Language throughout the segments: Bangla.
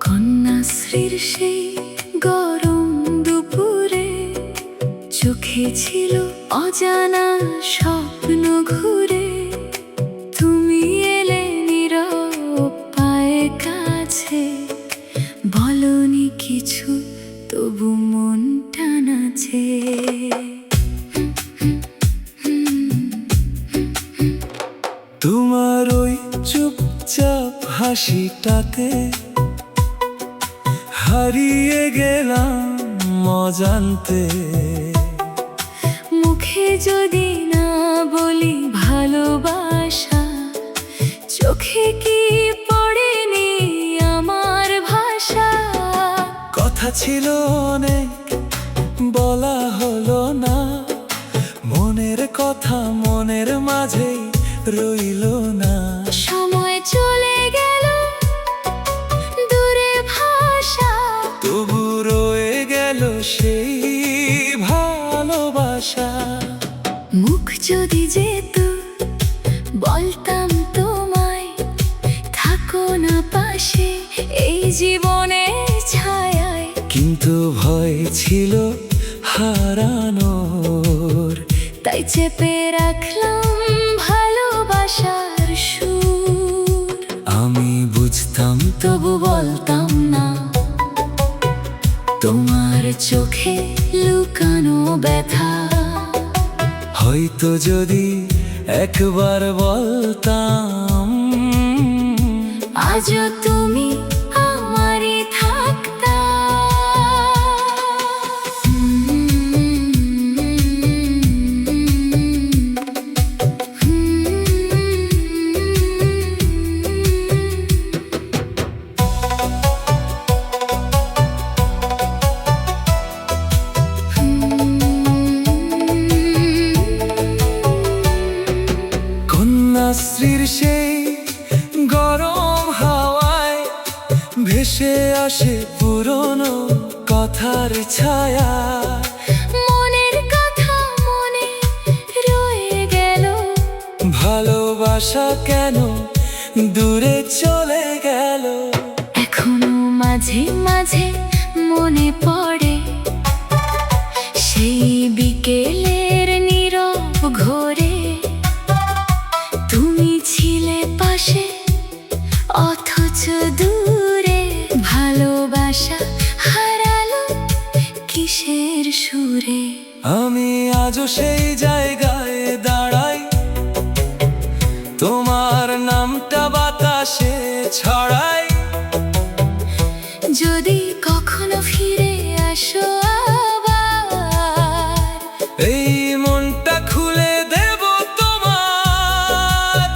কন্যাশ্রীর সেই গরম দুপুরে চোখে ছিল অজানা স্বপ্ন ঘুরে। তুমি এলে নীরব পায়ে কাছে, বলনি কিছু তবু মনটা নাচে। তোমার ওই চুপচাপ হাসিটাতে হারিয়ে গেলাম অজান্তে। মুখে যদি না বলি ভালোবাসা, চোখে কি পড়েনি আমার ভাষা? কথা ছিল অনেক বলা হলো না, মনের কথা মনের মাঝেই রইল না। সময় চলে গেল দূরে ভাষা, তবু রয়ে গেল সেই ভালোবাসা। মুখ যদি যেত বলতাম তোমায়, থাকো না পাশে এই জীবনের ছায়ায়। কিন্তু ভয় ছিল হারানোর, তাই চেপে রাখলাম ভালোবাসার সুর। আমি বুঝতাম তবু বলতাম না, তোমার চোখে লুকানো ব্যথা। হয়তো যদি একবার বলতাম, আজও তুমি আমারই থাকতা। কন্যাশ্রীর সেই গরম হাওয়ায় ভেসে আসে পুরনো কথার ছায়া। মনের কথা মনে রয়ে গেল, ভালোবাসা কেন দূরে চলে গেল? এখনো মাঝে মাঝে মনে পড়ে সেই বিকেলের নীরব ঘোরে। তুমি ছিলে পাশে অথচ দূরে, ভালোবাসা হারালো কিসের সুরে? আমি আজও সেই জায়গায় দাঁড়াই, তোমার নামটা বাতাসে ছড়াই। যদি কখনো ফিরে আসো আবার, এই মনটা খুলে দেব তোমার।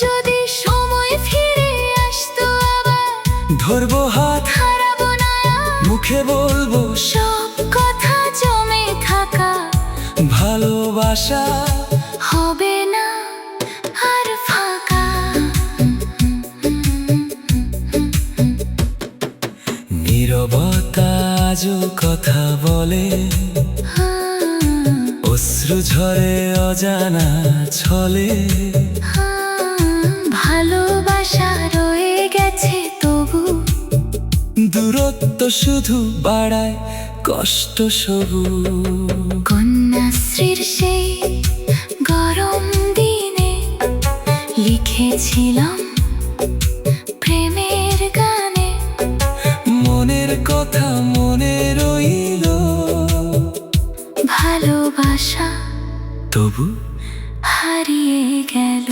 যদি সময় ফিরে আসতো আবার, ধরবো হাত হারাবো না আর। মুখে বলবো সব কথা জমে থাকা ভালোবাসা হবে না আর ফাঁকা। নীরবতা আজও কথা বলে, অশ্রু ঝরে অজানা ছলে। ভালোবাসা রয়ে গেছে তবু, দূরত্ব শুধু বাড়ায় কষ্ট সবু। কন্যাশ্রীর সেই গরম দিনে লিখেছিলাম প্রেমের গানে। মনের কথা মনে রইল, ভালোবাসা তবু হারিয়ে গেল।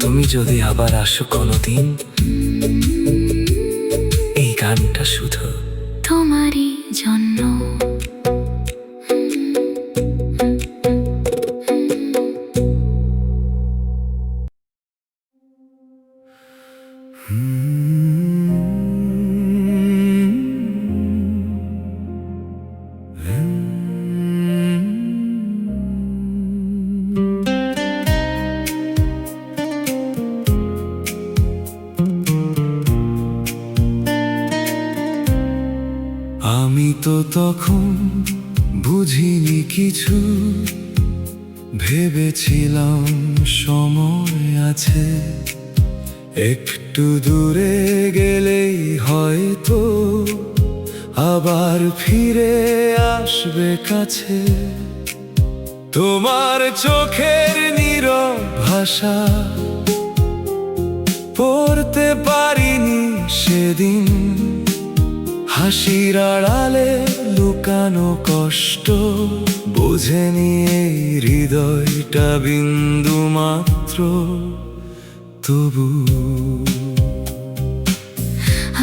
তুমি যদি আবার আসো কোনোদিন, এই গানটা শুধু তোমারই জন্য। তো তখন বুঝিনি কিছু, ভেবেছিলাম সময় আছে, একটু দূরে গেলেই হয়তো আবার ফিরে আসবে কাছে। তোমার চোখের নীরব ভাষা পড়তে পারিনি সেদিন, হাসির আড়ালে লুকানো কষ্ট বোঝেনি এই হৃদয়টা বিন্দু মাত্র। তবু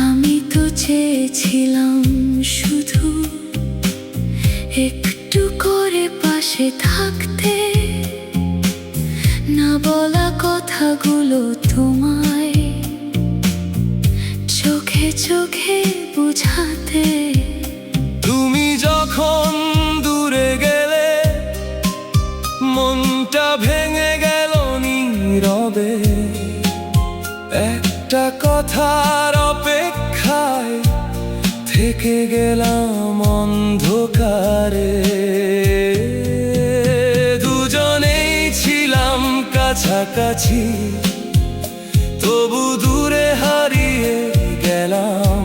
আমি তো চেয়েছিলাম শুধু একটু করে পাশে থাকতে, না বলা কথাগুলো তোমায় চোখে চোখে বুঝাতে। তুমি যখন দূরে গেলে মনটা ভেঙে গেল নীরবে, একটা কথার অপেক্ষায় থেকে গেলাম অন্ধকারে। দুজনেই ছিলাম কাছাকাছি, তবু দূরে হারিয়ে গেলাম।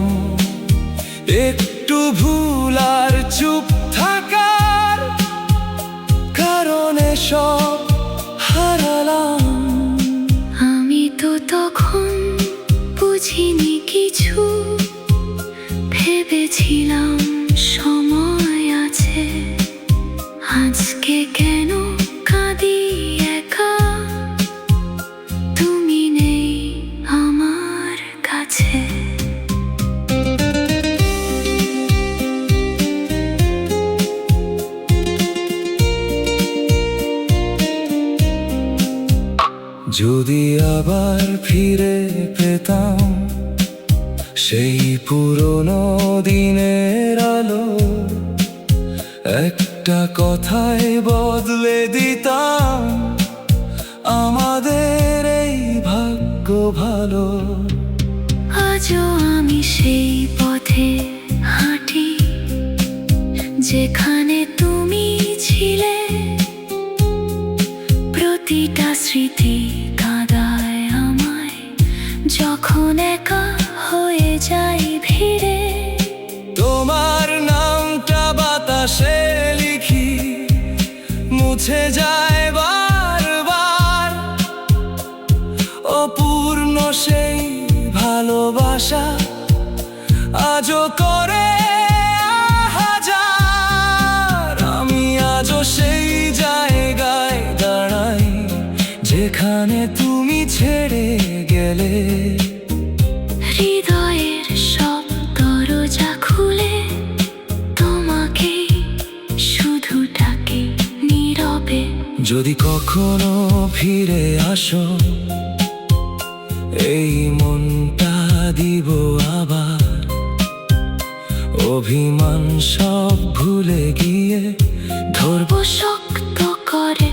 একটু ভুল আর চুপ থাকার কারণে সব হারালাম। আমি তো তখন বুঝিনি কিছু, ভেবেছিলাম সময় আছে। আজকে কেন কাঁদি একা, তুমি নেই আমার কাছে। যদি আবার ফিরে পেতাম সেই পুরনো দিনের আলো, একটা কথায় বদলে দিতাম আমাদের এই ভাগ্য ভালো। আজও আমি সেই পথে হাঁটি যেখানে তুমি ছিলে, প্রতিটা স্মৃতি কাঁদায় আমায় যখন একা হয়ে যাই ভিড়ে। তোমার নামটা বাতাসে লিখি, মুছে যায় বারবার। অপূর্ণ সেই ভালোবাসা আজও করে হাজার। আমি আজও সেই জায়গায় দাঁড়াই যেখানে তুমি ছেড়ে গেলে। হৃদয়ের সব দরজা খুলে তোমাকে শুধু ডাকে নীরবে। যদি কখনো ফিরে আসো এই মনটা দিব আবার, অভিমান সব ভুলে গিয়ে ধরবো শক্ত করে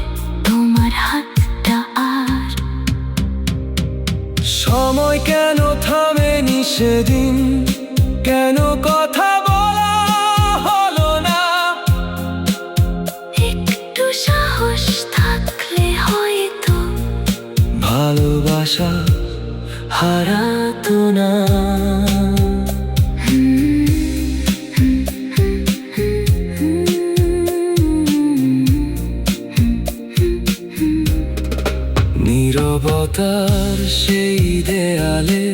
তোমার হাতটা। আর সময় কেন থামেনি সেদিন, কেন কথা বলা হলো না। একটু সাহস থাকলে হয়তো ভালোবাসা হারাতো না। নীরবতার সেই দেয়ালে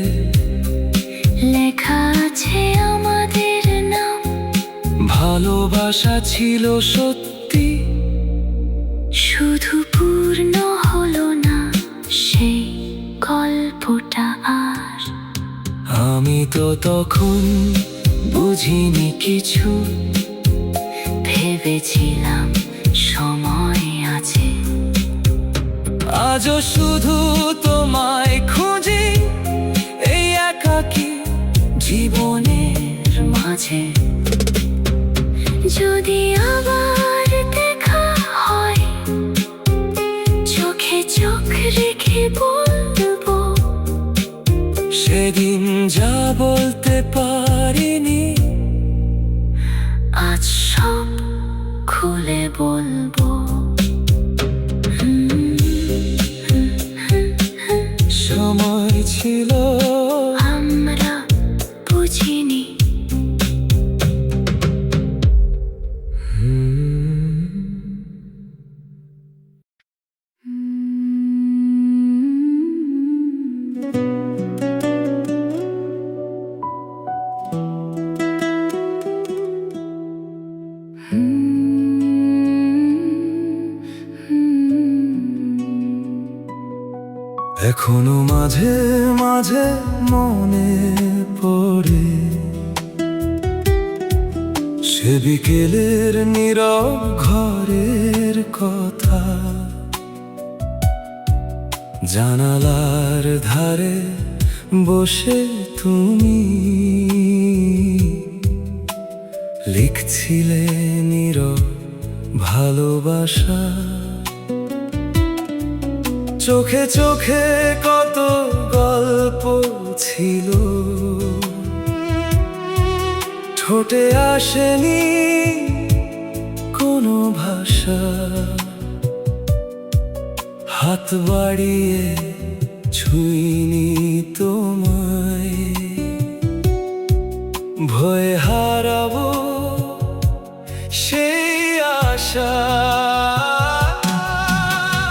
লেখা আছে আমাদের নাম। ভালোবাসা ছিল সত্যি, শুধু পূর্ণ হলো না সেই গল্পটা আর। আমি তো তখন বুঝিনি কিছু, ভেবেছিলাম সময় আছে। আজও শুধু তোমায় খুঁজি এই একাকী জীবনের মাঝে। যদি আবার দেখা হয় চোখে চোখ রেখে বলবো, সেদিন যা বলতে পারিনি খুলে বলবো। সময় ছিল আমরা বুঝিনি। এখনো মাঝে মাঝে মনে পড়ে সে বিকেলের নীরব ঘরের কথা, জানালার ধারে বসে তুমি লিখছিলে নীরব ভালোবাসা। চোখে চোখে কত গল্প ছিল, ঠোঁটে আসেনি কোনো ভাষা। হাত বাড়িয়ে ছুঁইনি তোমায়, ভয়ে হারাবো সেই আশা।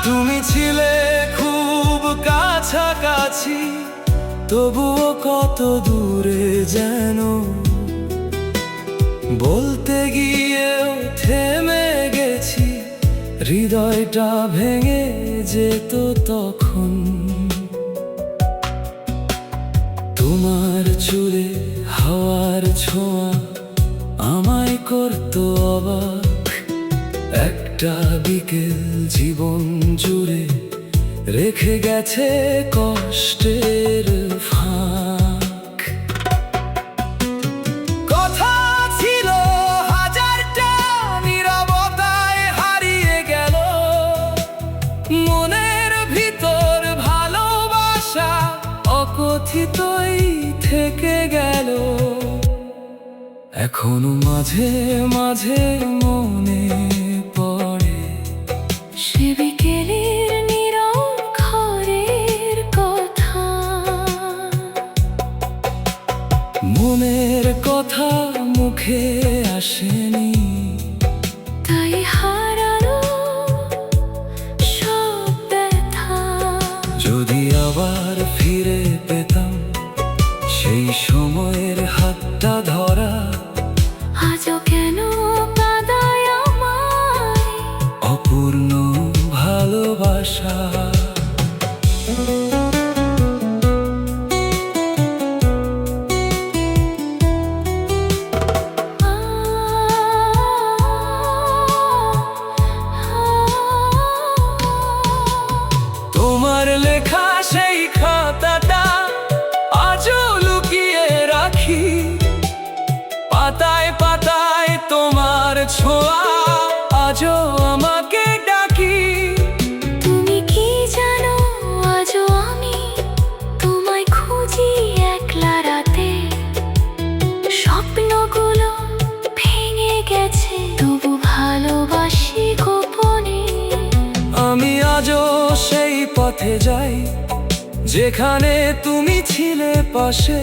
তুমি ছিলে খুব কাছাকাছি, তবুও কত দূরে যেন। বলতে গিয়েও থেমে গেছি, হৃদয়টা ভেঙে যেত তখন। তোমার চুলে হাওয়ার ছোঁয়া আমায় করতো অবাক। একটা বিকেল জীবন জুড়ে রেখে গেছে কষ্টের ফাঁক। কথা ছিল হাজারটা, নীরবতায় হারিয়ে গেল। মনের ভিতর ভালোবাসা অকথিতই থেকে গেল। এখনো মাঝে মাঝে মনে পড়ে সে বিকেলের নীরব ঘরের কথা, মনের কথা মুখে আসেনি, তাই হারানো সব ব্যথা। যদি আবার ফিরে পেতাম সেই সময়ের হাতটা ধরা, আজও কেন কাঁদায় আমায় অপূর্ণ ভালোবাসা। তোমার লেখা সেই খাতাটা আজও লুকিয়ে রাখি, পাতায় পাতায় তোমার ছোঁয়া আজও আমাকে ডাকি। তুমি কি জানো আজও আমি তোমায় খুঁজি একলা রাতে। স্বপ্নগুলো ভেঙে গেছে, তবু ভালোবাসি গোপনে। আমি আজও সেই পথে যাই যেখানে তুমি ছিলে পাশে।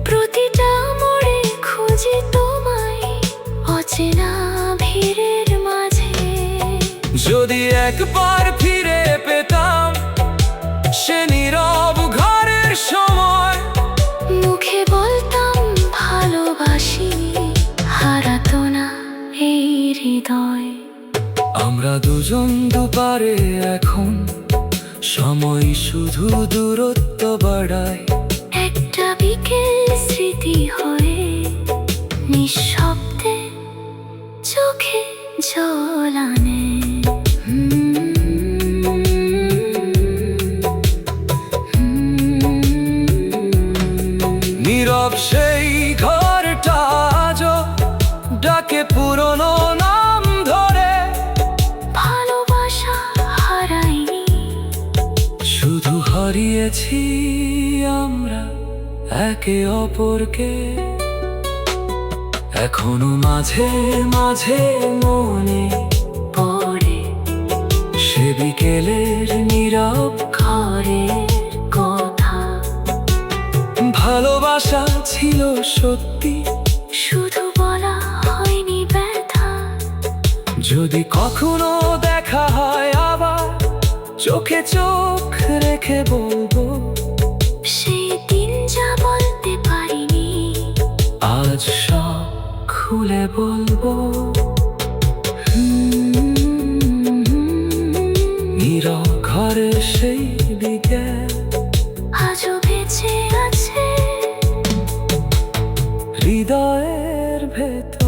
প্রতিটা মোড়ে খুঁজি তোমায় অচেনা ভিড়ের মাঝে। যদি একবার ফিরে পেতাম সে নীরব ঘরের সময়, মুখে বলতাম ভালোবাসি, হারাতো না এই হৃদয়। আমরা দুজন দুপারে এখন, সময় শুধু দূরত্ব বাড়ায়। একটা বিকেল স্মৃতি হয়ে নিঃশব্দে চোখে জল আনে। নীরব সেই ঘরটা আজও ডাকে পুরনো নাম ধরে। ভালোবাসা হারাইনি, শুধু হারিয়েছি আমরা একে অপরকে। এখনো মাঝে মাঝে মনে পড়ে সে বিকেলের নীরব ঘরের কথা, ভালোবাসা ছিল সত্যি, শুধু বলা হয়নি ব্যথা। যদি কখনো দেখা হয় আবার চোখে চোখ রেখে বলবো, সেই দিন যা বলতে পারিনি আজ সব খুলে বলবো। নীরব ঘরের সেই বিকেল আজও বেঁচে আছে হৃদয়ের ভেতর।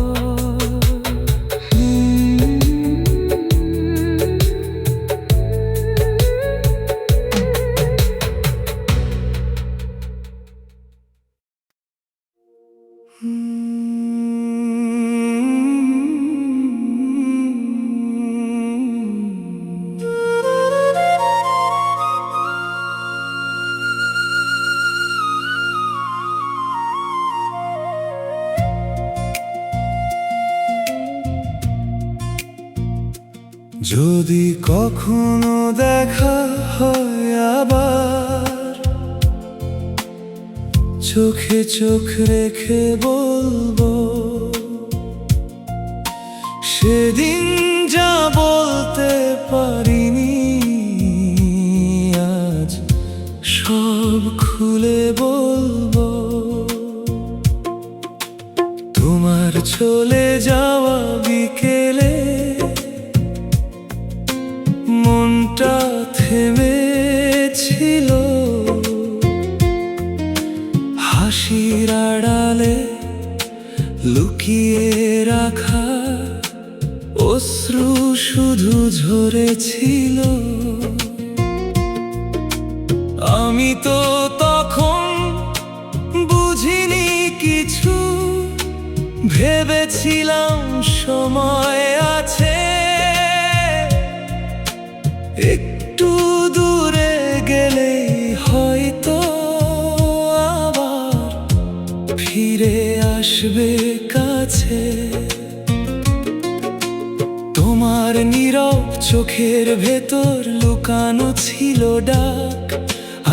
যদি কখনো দেখা হয় আবার চোখে চোখ রেখে বলবো, সেদিন যা বলতে পারিনি আজ সব খুলে বলবো। তোমার চলে যাওয়া বিকেলে মনটা থেমেছিল, হাসির আড়ালে লুকিয়ে রাখা অশ্রু শুধু ঝরেছিল। আমি তো তখন বুঝিনি কিছু, ভেবেছিলাম সময় আছে, একটু দূরে গেলেই হয়তো আবার ফিরে আসবে কাছে। তোমার নীরব চোখের ভেতর লুকানো ছিল ডাক,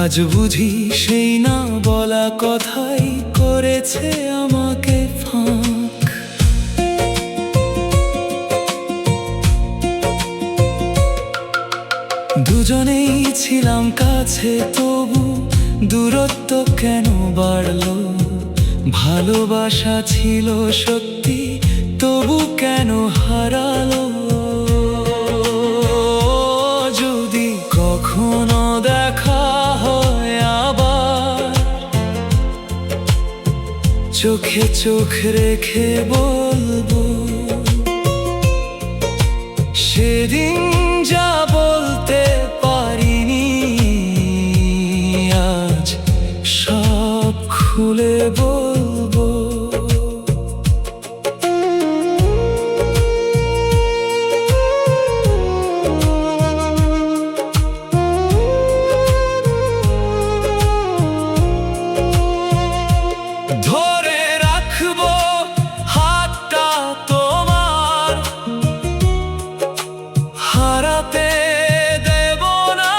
আজ বুঝি সেই না বলা কথাই করেছে আমাকে ফাঁক। দুজনেই ছিলাম কাছে, তবু দূরত্ব কেন বাড়লো? ভালোবাসা ছিল সত্যি, তবু কেন হারালো? যদি কখনো দেখা হয় আবার চোখে চোখ রেখে বলবো, সেদিন যা বলতে পারিনি আজ সব খুলে বলবো। ধরে রাখবো হাতটা তোমার, হারাতে দেব না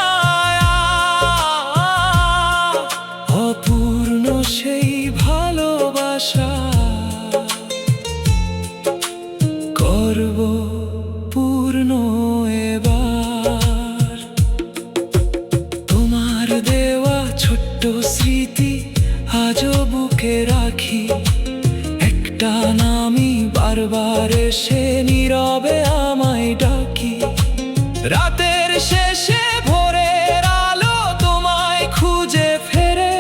অপূর্ণ সেই ভালোবাসা, করব পূর্ণ এবার। তোমার দেওয়া ছোট্ট স্মৃতি আজও বুকে রাখি, একটা নামই বারবার এসে নীরবে আমায় ডাকি। রাতের শেষে ভোরের আলো তোমায় খুঁজে ফেরে,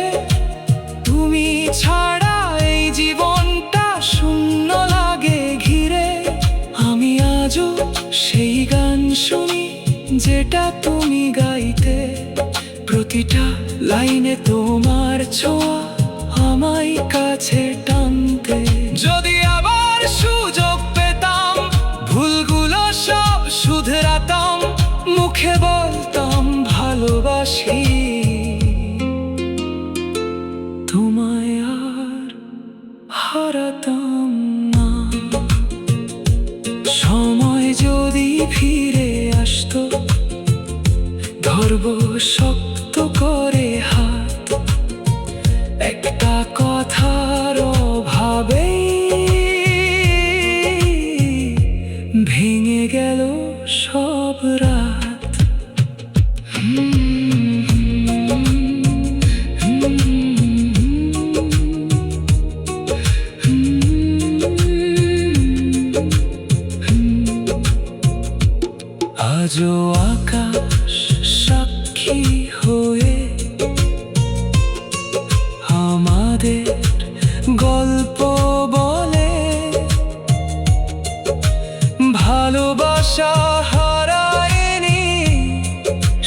তুমি ছাড়া এই জীবনটা শূন্য লাগে ঘিরে। আমি আজও সেই গান শুনি যেটা তুমি গাইতে, প্রতিটা লাইনে তোমার ছোঁয়া আমায় কাছে টানতে। যদি আবার সুযোগ পেতাম ভুলগুলো সব শুধরাতাম, মুখে বলতাম ভালোবাসি, তোমায় আর হারাতাম না। একটা কথার অভাবে ভেঙে গেল সব রাত। আজও আকাশ সাক্ষী হয়ে আমাদের গল্প বলে, ভালোবাসা হারায়নি,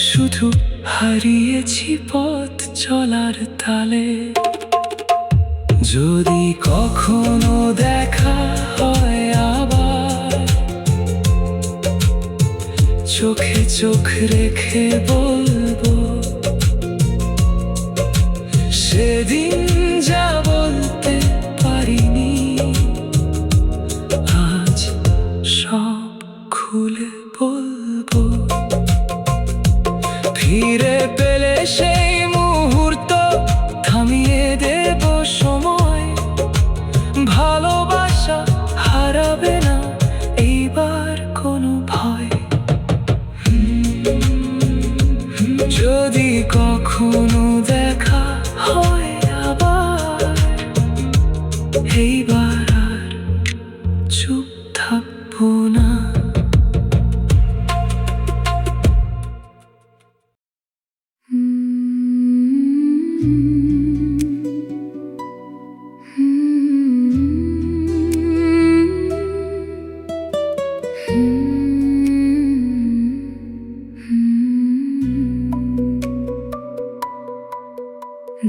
শুধু হারিয়েছি পথ চলার তালে। যদি কখনো দেখা হয় আবার, চোখে চোখ রেখে বলবো সেদিন যা বলতে পারিনি, আজ সব খুলে বলবো। ফিরে পেলে সেই মুহূর্ত থামিয়ে দেব সময়, ভালোবাসা হারাবে না এইবার কোনো ভয়। যদি কখনো দেখা হয় আবার, এইবার আর চুপ থাকবো না।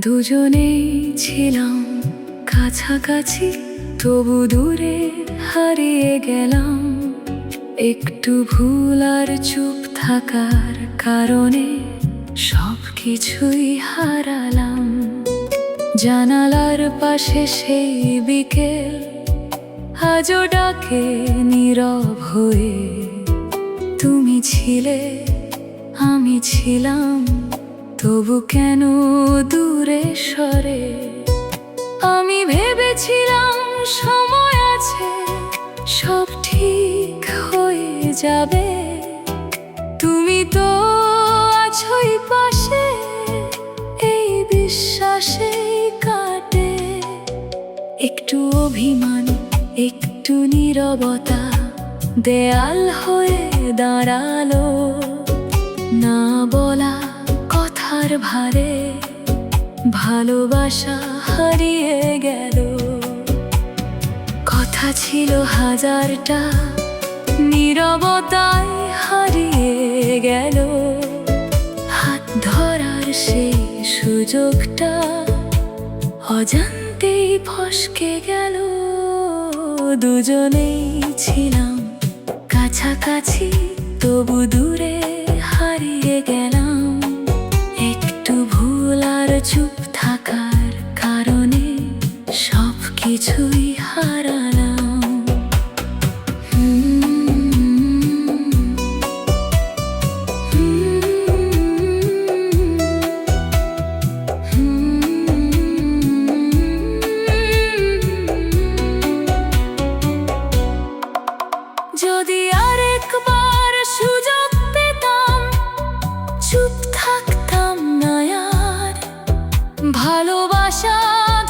দুজনেই ছিলাম কাছাকাছি, তবু দূরে হারিয়ে গেলাম। একটু ভুল আর চুপ থাকার কারণে সব কিছুই হারালাম। জানালার পাশে সেই বিকেল আজও ডাকে নীরব হয়ে। তুমি ছিলে, আমি ছিলাম, তবু কেন দূরে সরে। আমি ভেবেছিলাম সময় আছে, সব ঠিক হয়ে যাবে। তুমি তো আছোই পাশে, এই বিশ্বাসেই কাটে। একটু অভিমান, একটু নীরবতা দেয়াল হয়ে দাঁড়ালো। না বলা কথার ভারে ভালোবাসা হারিয়ে গেল। কথা ছিল হাজারটা, নীরবতায় হারিয়ে গেল। হাত ধরার সেই সুযোগটা অজান্তেই ফসকে গেল। দুজনেই ছিলাম কাছাকাছি, তবু দূরে হারিয়ে গেলাম। একটু ভুল আর চুপ থাকার কারণে সব কিছুই হারালাম। যদি আরেকবার সুযোগ পেতাম, চুপ থাকতাম না আর। ভালোবাসা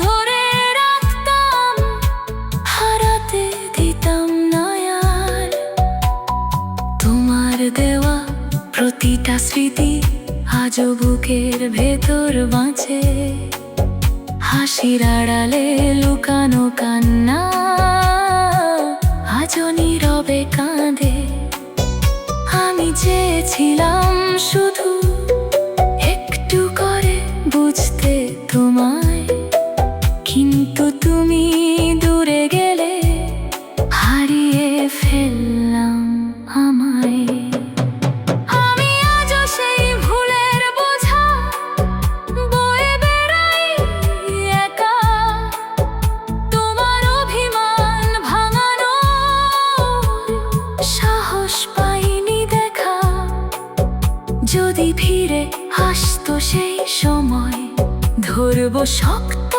ধরে রাখতাম, হারাতে দিতাম না আর। তোমার দেওয়া প্রতিটা স্মৃতি আজও বুকের ভেতর বাঁচে। হাসির আড়ালে লুকানো কান্না আজও নীরবে কাঁদে। আমি চেয়েছিলাম শুধু একটু করে বুঝতে তোমায়, কিন্তু তুমি দূরে গেলে হারিয়ে ফেললাম আমায়। আমি আজও সেই ভুলের বোঝা বয়ে বেড়াই একা। তোমার অভিমান ভাঙানো সাহস পাইনি দেখা। যদি ফিরে আসতো সেই সময়, ধরবো শক্ত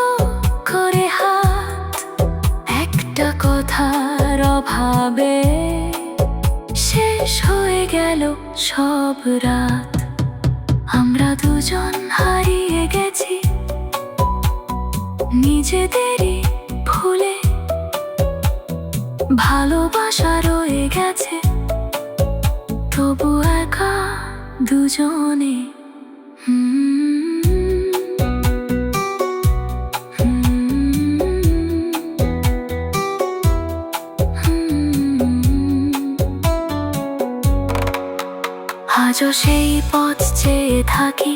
করে হাত, একটা কথার অভাবে শেষ হয়ে গেল সব রাত। আমরা দুজন হারিয়ে গেছি নিজেদেরই ভুলে, ভালোবাসা রয়ে গেছে তবু একা দুজনে। আজও সেই পথ চেয়ে থাকি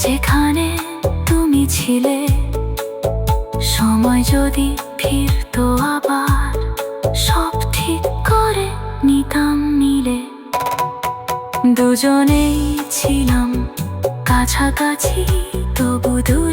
যেখানে তুমি ছিলে। সময় যদি ফিরতো আবার সব ঠিক করে নিতাম মিলে। দুজনেই ছিলাম কাছাকাছি তবু দূরে।